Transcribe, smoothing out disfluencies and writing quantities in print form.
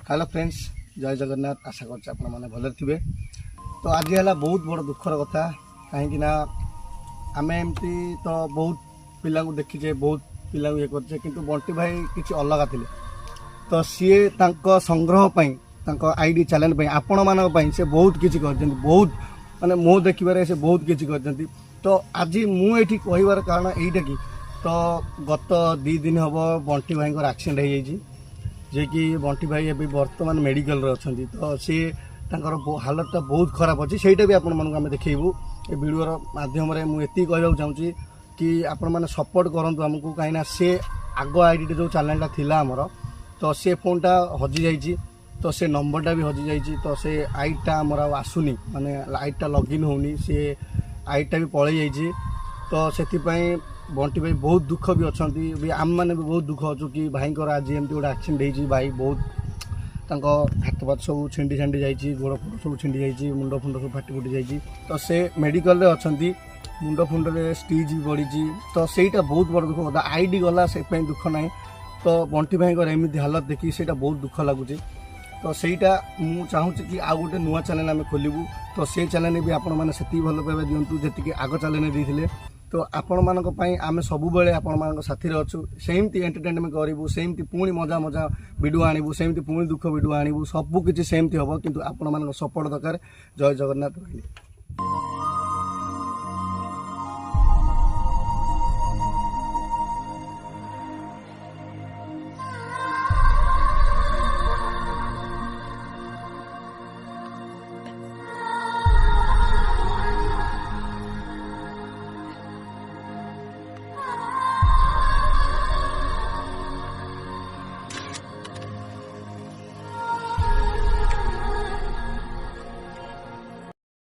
Hello friends जय जगन्नाथ आशा करछे आपण माने भले थिबे। तो आज है बहुत बड़ दुखर कथा कहीं आम एमती तो बहुत पिला देखीचे बहुत पिला ये करछे किंतु बंटी भाई किसी अलग थे तो सी संग्रह आईडी चैनल आपण मान से बहुत किसी बहुत माने मो देखिबारे से बहुत किसी कर। तो आज मुझे कहबार कारण यहीटा कि तो गत 2 दिन हम बंटी भाई एक्सीडेंट हो जाइए जे कि बंटी भाई अभी बर्तमान मेडिकल अच्छा तो सी हालत बहुत खराब अच्छी से भी आम देखू ये वीडियोर मध्यम मुझे कहना चाहूँगी कि आपण मैंने सपोर्ट करूँ आमको कहीं से आग आईडी जो चैनलटा थिला आमर तो से फोनटा हजि जाइए तो से नंबरटा भी हजि जाइए तो से आईडटा आमर आसुनी माने आईडटा लॉगिन होनी से आईडटा भी पलि जाइए तो से बंटी भाई बहुत दुख भी अच्छा भी आम मैंने भी बहुत दुख अच्छु कि भाई आज एमती गोटे एक्सीडेंट हो भाई बहुत हाथ पात सब छिंडी छांडी जाइए गोड़ फुट सब छिंडी जाइए मुंड फुंड सब फाटी फुटी जाइए तो से मेडिकल अच्छा मुंड फुंड में स्टिच भी बढ़ी तो सहीटा बहुत बड़ दुख कथा आईडी गला से दुख ना तो बंटी भाई एमती हालत देखी से बहुत दुख लगुच तो सहीटा मु चाहूँगी कि आउ गोटे नुआ चैनल आम खोलू तो से चैनल भी आपण मैंने से भल पाइबा दिंतु जी आग चैनल देते तो आपण मानी आम सब आपण साथी अच्छु सेमती एंटरटेनमेंट करूँ सेमती पुणी मजा मजा वीडियो आणबू सेमती पुणी दुख वीडियो आणबू सबकि सेमती हम किंतु आपण मान सपोर्ट दरकार। जय जगन्नाथ।